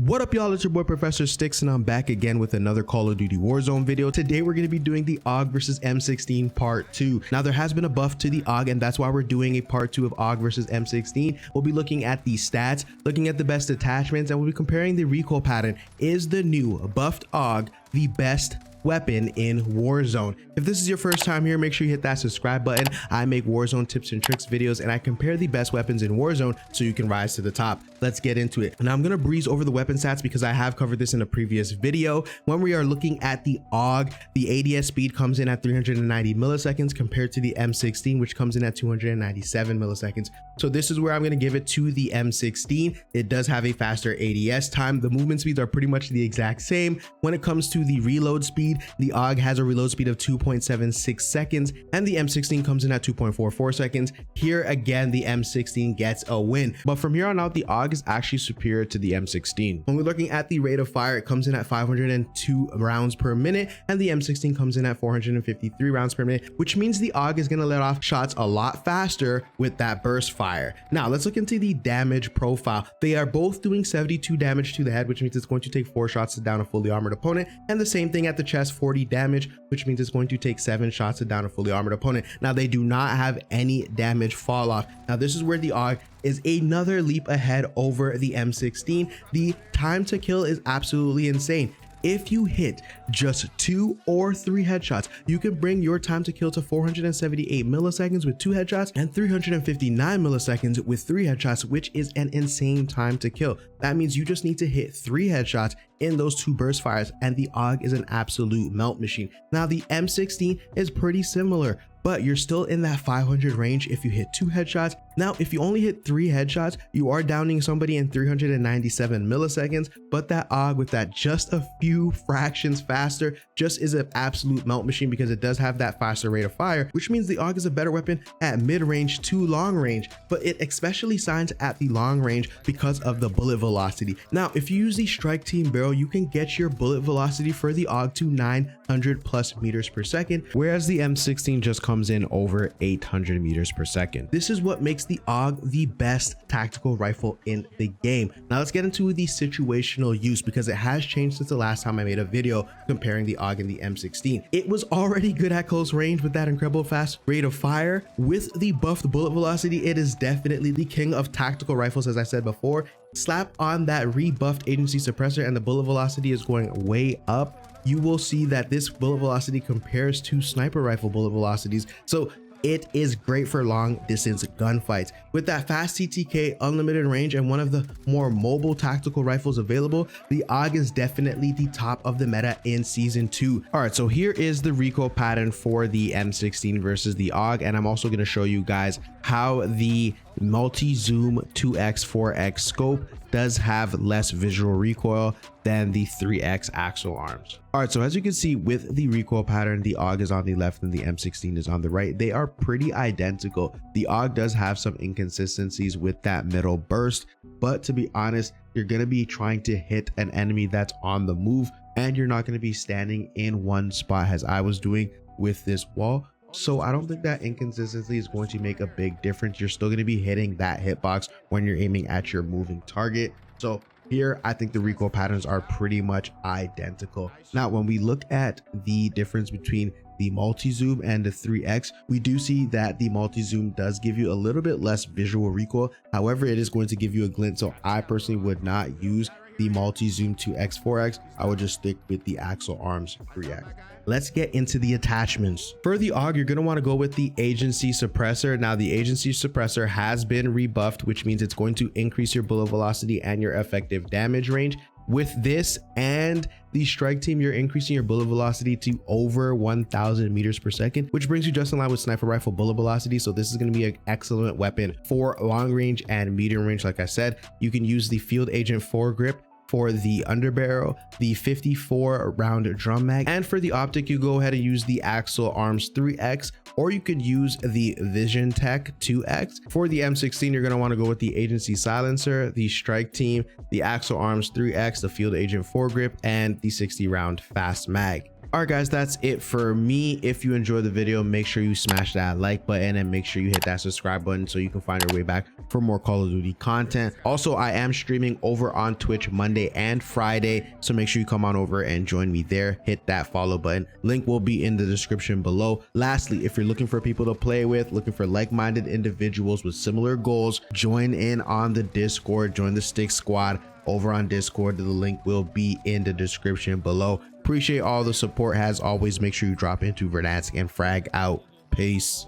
What up, y'all? It's your boy ProfessorStix, and I'm back again with another Call of Duty Warzone video. Today we're going to be doing the AUG versus M16 part 2. Now there has been a buff to the AUG, and that's why we're doing a part 2 of AUG versus M16. We'll be looking at the stats, looking at the best attachments, and we'll be comparing the recoil pattern. Is the new buffed AUG the best weapon in Warzone? If this is your first time here, make sure you hit that subscribe button. I make Warzone tips and tricks videos, and I compare the best weapons in Warzone so you can rise to the top. Let's get into it. And I'm gonna breeze over the weapon stats because I have covered this in a previous video. When we are looking at the AUG, the ADS speed comes in at 390 milliseconds compared to the M16, which comes in at 297 milliseconds. So this is where I'm gonna give it to the M16. It does have a faster ADS time. The movement speeds are pretty much the exact same. When it comes to the reload speed, the AUG has a reload speed of 2.76 seconds and the M16 comes in at 2.44 seconds. Here again, the M16 gets a win, but from here on out, the AUG is actually superior to the M16. When we're looking at the rate of fire, it comes in at 502 rounds per minute and the M16 comes in at 453 rounds per minute, which means the AUG is going to let off shots a lot faster with that burst fire. Now let's look into the damage profile. They are both doing 72 damage to the head, which means it's going to take 4 shots to down a fully armored opponent, and the same thing at the chest, 40 damage, which means it's going to take 7 shots to down a fully armored opponent. Now they do not have any damage fall off. Now this is where the AUG is another leap ahead over the M16. The time to kill is absolutely insane. If you hit just 2 or 3 headshots, you can bring your time to kill to 478 milliseconds with 2 headshots and 359 milliseconds with 3 headshots, which is an insane time to kill. That means you just need to hit 3 headshots in those 2 burst fires, and the AUG is an absolute melt machine. Now the M16 is pretty similar, but you're still in that 500 range if you hit 2 headshots. Now, if you only hit 3 headshots, you are downing somebody in 397 milliseconds, but that AUG with that just a few fractions faster just is an absolute melt machine because it does have that faster rate of fire, which means the AUG is a better weapon at mid-range to long range, but it especially shines at the long range because of the bullet velocity. Now, if you use the strike team barrel, you can get your bullet velocity for the AUG to 900 plus meters per second, whereas the M16 just comes in over 800 meters per second. This is what makes the AUG the best tactical rifle in the game. Now let's get into the situational use because it has changed since the last time I made a video comparing the AUG and the M16. It was already good at close range with that incredible fast rate of fire. With the buffed bullet velocity, it is definitely the king of tactical rifles, as I said before. Slap on that rebuffed agency suppressor and the bullet velocity is going way up. You will see that this bullet velocity compares to sniper rifle bullet velocities, so it is great for long distance gunfights. With that fast CTK, unlimited range, and one of the more mobile tactical rifles available, the AUG is definitely the top of the meta in season 2. All right, so here is the recoil pattern for the M16 versus the AUG, and I'm also going to show you guys how the multi-zoom 2x 4x scope does have less visual recoil than the 3x axial arms. All right, so as you can see with the recoil pattern, the AUG is on the left and the M16 is on the right. They are pretty identical. The AUG does have some inconsistencies with that middle burst, but to be honest, you're going to be trying to hit an enemy that's on the move, and you're not going to be standing in one spot as I was doing with this wall. So I don't think that inconsistency is going to make a big difference. You're still going to be hitting that hitbox when you're aiming at your moving target. So here, I think the recoil patterns are pretty much identical. Now, when we look at the difference between the multi-zoom and the 3x, we do see that the multi-zoom does give you a little bit less visual recoil. However, it is going to give you a glint. So I personally would not use the multi-zoom 2x 4x. I would just stick with the axial arms 3x. Let's get into the attachments. For the AUG, you're going to want to go with the agency suppressor. Now the agency suppressor has been rebuffed, which means it's going to increase your bullet velocity and your effective damage range. With this and the strike team, you're increasing your bullet velocity to over 1000 meters per second, which brings you just in line with sniper rifle bullet velocity. So this is going to be an excellent weapon for long range and medium range. Like I said, you can use the field agent foregrip for the underbarrel, the 54 round drum mag, and for the optic, you go ahead and use the axial arms 3x, or you could use the Vision Tech 2x. For the M16, you're going to want to go with the agency silencer, the strike team, the axial arms 3x, the field agent foregrip, and the 60 round fast mag. All right, guys, that's it for me. If you enjoyed the video, make sure you smash that like button and make sure you hit that subscribe button so you can find your way back for more Call of Duty content. Also, I am streaming over on Twitch Monday and Friday, so make sure you come on over and join me there. Hit that follow button. Link will be in the description below. Lastly, if you're looking for people to play with, looking for like-minded individuals with similar goals, join in on the Discord. Join the Stix Squad over on Discord. The link will be in the description below. Appreciate all the support. As always, make sure you drop into Verdansk and frag out. Peace.